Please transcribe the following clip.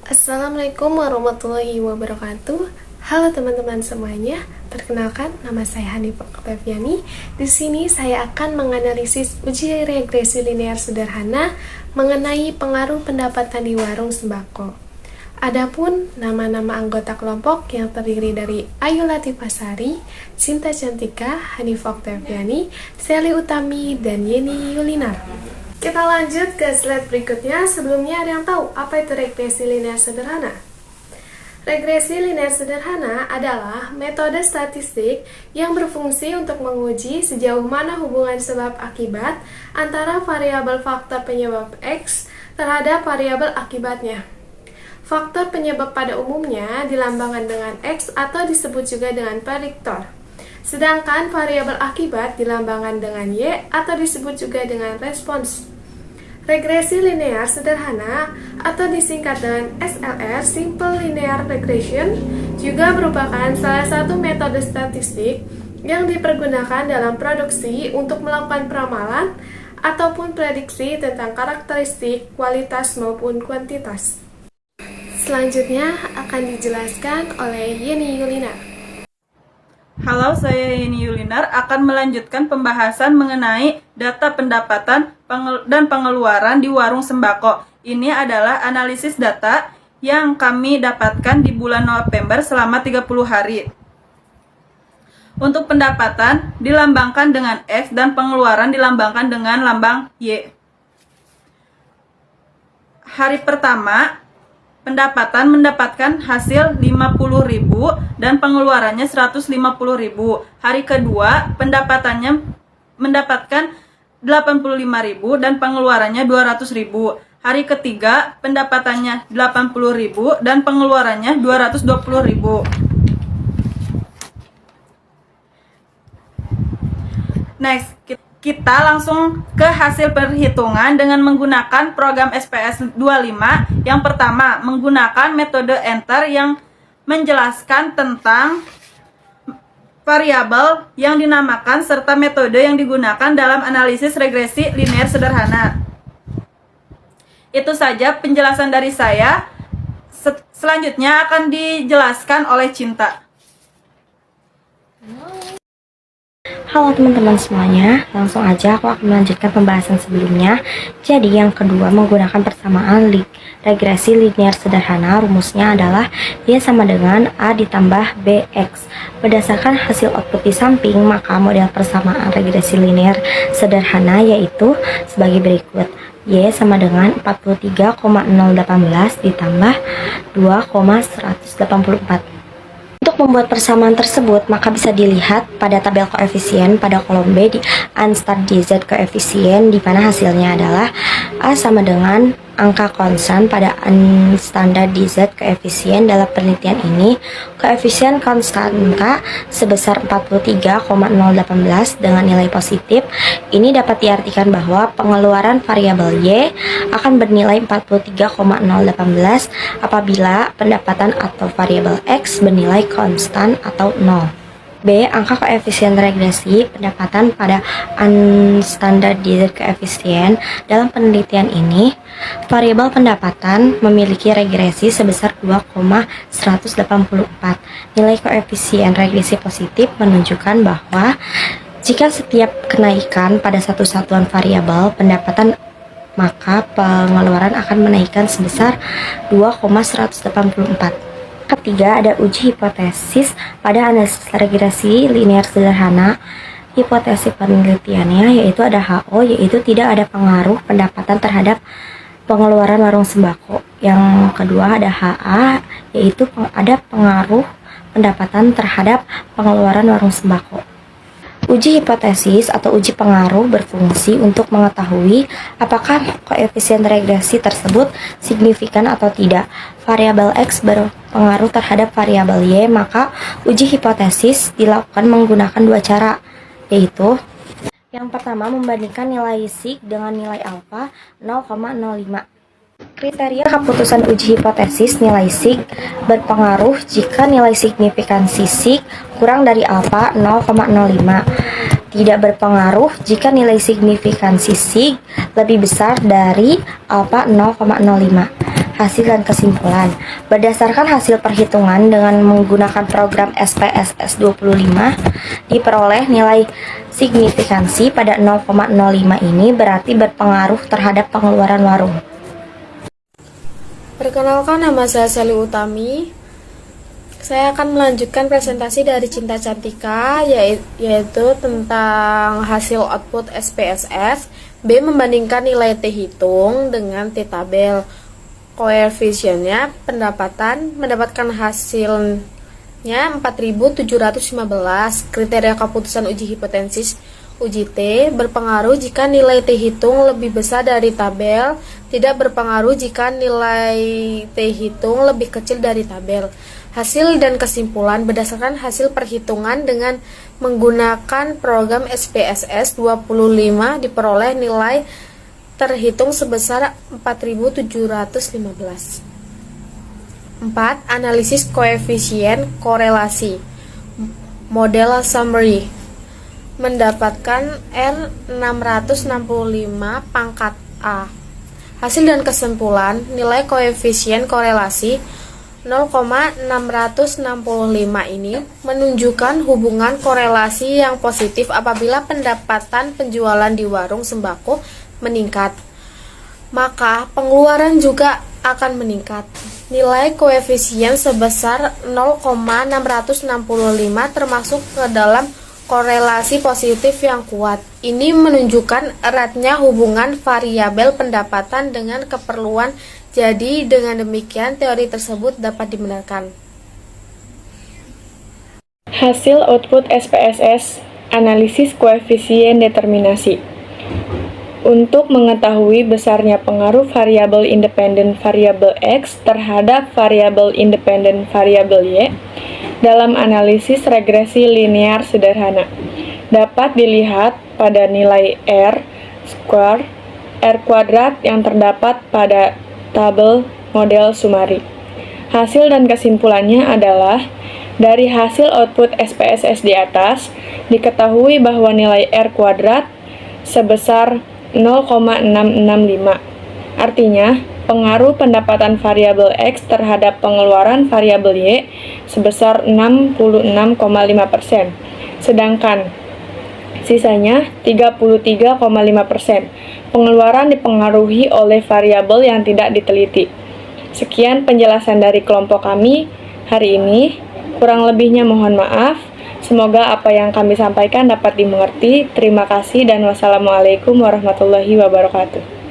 Assalamualaikum warahmatullahi wabarakatuh. Halo teman-teman semuanya. Perkenalkan, nama saya Hanifah Oktaviani. Di sini saya akan menganalisis uji regresi linear sederhana mengenai pengaruh pendapatan di warung sembako. Adapun nama-nama anggota kelompok yang terdiri dari Ayu Latifasari, Cinta Cantika, Hanifah Oktaviani, Sally Utami, dan Yeni Yulinar. Kita lanjut ke slide berikutnya. Sebelumnya ada yang tahu apa itu regresi linear sederhana? Regresi linear sederhana adalah metode statistik yang berfungsi untuk menguji sejauh mana hubungan sebab akibat antara variabel faktor penyebab X terhadap variabel akibatnya. Faktor penyebab pada umumnya dilambangkan dengan X atau disebut juga dengan prediktor. Sedangkan variabel akibat dilambangkan dengan Y atau disebut juga dengan respons. Regresi linear sederhana atau disingkat dengan SLR (Simple Linear Regression) juga merupakan salah satu metode statistik yang dipergunakan dalam produksi untuk melakukan peramalan ataupun prediksi tentang karakteristik kualitas maupun kuantitas. Selanjutnya akan dijelaskan oleh Yeni Yulinar. Halo, saya Yeni Yulinar akan melanjutkan pembahasan mengenai data pendapatan dan pengeluaran di warung sembako. Ini adalah analisis data yang kami dapatkan di bulan November selama 30 hari. Untuk pendapatan dilambangkan dengan X dan pengeluaran dilambangkan dengan lambang Y. Hari pertama, pendapatan mendapatkan hasil 50.000 dan pengeluarannya 150.000. Hari kedua, pendapatannya mendapatkan 85.000 dan pengeluarannya 200.000. Hari ketiga, pendapatannya 80.000 dan pengeluarannya 220.000. Next, kita langsung ke hasil perhitungan dengan menggunakan program SPS 25. Yang pertama, menggunakan metode enter yang menjelaskan tentang variabel yang dinamakan serta metode yang digunakan dalam analisis regresi linear sederhana. Itu saja penjelasan dari saya. Selanjutnya akan dijelaskan oleh Cinta. Halo teman-teman semuanya, langsung aja aku akan melanjutkan pembahasan sebelumnya. Jadi yang kedua, menggunakan persamaan regresi linear sederhana, rumusnya adalah Y sama dengan A ditambah BX. Berdasarkan hasil output di samping, maka model persamaan regresi linear sederhana yaitu sebagai berikut. Y sama dengan 43,018 ditambah 2,184. Untuk membuat persamaan tersebut, maka bisa dilihat pada tabel koefisien pada kolom B di Unstart DZ koefisien, di mana hasilnya adalah A sama dengan angka konstan pada Unstandard DZ koefisien. Dalam penelitian ini, koefisien konstan K sebesar 43,018 dengan nilai positif. Ini dapat diartikan bahwa pengeluaran variabel Y akan bernilai 43,018 apabila pendapatan atau variabel X bernilai konstan atau 0. B. Angka koefisien regresi pendapatan pada Unstandard DZ koefisien. Dalam penelitian ini, variabel pendapatan memiliki regresi sebesar 2,184. Nilai koefisien regresi positif menunjukkan bahwa jika setiap kenaikan pada satu satuan variabel pendapatan, maka pengeluaran akan menaikkan sebesar 2,184. Ketiga, ada uji hipotesis pada analisis regresi linear sederhana. Hipotesis penelitiannya yaitu ada HO, yaitu tidak ada pengaruh pendapatan terhadap pengeluaran warung sembako. Yang kedua ada HA, yaitu ada pengaruh pendapatan terhadap pengeluaran warung sembako. Uji hipotesis atau uji pengaruh berfungsi untuk mengetahui apakah koefisien regresi tersebut signifikan atau tidak. Variabel X berpengaruh terhadap variabel Y, maka uji hipotesis dilakukan menggunakan dua cara, yaitu yang pertama membandingkan nilai sig dengan nilai alfa 0,05. Kriteria keputusan uji hipotesis nilai sig berpengaruh jika nilai signifikansi sig kurang dari alfa 0,05. Tidak berpengaruh jika nilai signifikansi sig lebih besar dari alfa 0,05. Hasil dan kesimpulan. Berdasarkan hasil perhitungan dengan menggunakan program SPSS 25, diperoleh nilai signifikansi pada 0,05 ini berarti berpengaruh terhadap pengeluaran warung. Perkenalkan, nama saya Sally Utami. Saya akan melanjutkan presentasi dari Cinta Cantika, yaitu tentang hasil output SPSS. B. Membandingkan nilai T hitung dengan T tabel. Koefisiennya pendapatan mendapatkan hasilnya 4.715. Kriteria keputusan uji hipotesis uji T berpengaruh jika nilai T hitung lebih besar dari tabel, tidak berpengaruh jika nilai T hitung lebih kecil dari tabel. Hasil dan kesimpulan. Berdasarkan hasil perhitungan dengan menggunakan program SPSS 25, diperoleh nilai terhitung sebesar 4.715. 4. Analisis koefisien korelasi. Model summary. Mendapatkan R665 pangkat A. Hasil dan kesimpulan. Nilai koefisien korelasi 0,665 ini menunjukkan hubungan korelasi yang positif apabila pendapatan penjualan di warung sembako meningkat, maka pengeluaran juga akan meningkat. Nilai koefisien sebesar 0,665 termasuk ke dalam korelasi positif yang kuat. Ini menunjukkan eratnya hubungan variabel pendapatan dengan keperluan. Jadi, dengan demikian teori tersebut dapat dibenarkan. Hasil output SPSS, analisis koefisien determinasi. Untuk mengetahui besarnya pengaruh variabel independen variabel X terhadap variabel independen variabel Y dalam analisis regresi linear sederhana, dapat dilihat pada nilai R kuadrat yang terdapat pada tabel model Sumari. Hasil dan kesimpulannya adalah, dari hasil output SPSS di atas, diketahui bahwa nilai R kuadrat sebesar 0,665. Artinya, pengaruh pendapatan variabel X terhadap pengeluaran variabel Y sebesar 66,5%, sedangkan sisanya 33,5%. Pengeluaran dipengaruhi oleh variabel yang tidak diteliti. Sekian penjelasan dari kelompok kami hari ini. Kurang lebihnya mohon maaf. Semoga apa yang kami sampaikan dapat dimengerti. Terima kasih dan wassalamualaikum warahmatullahi wabarakatuh.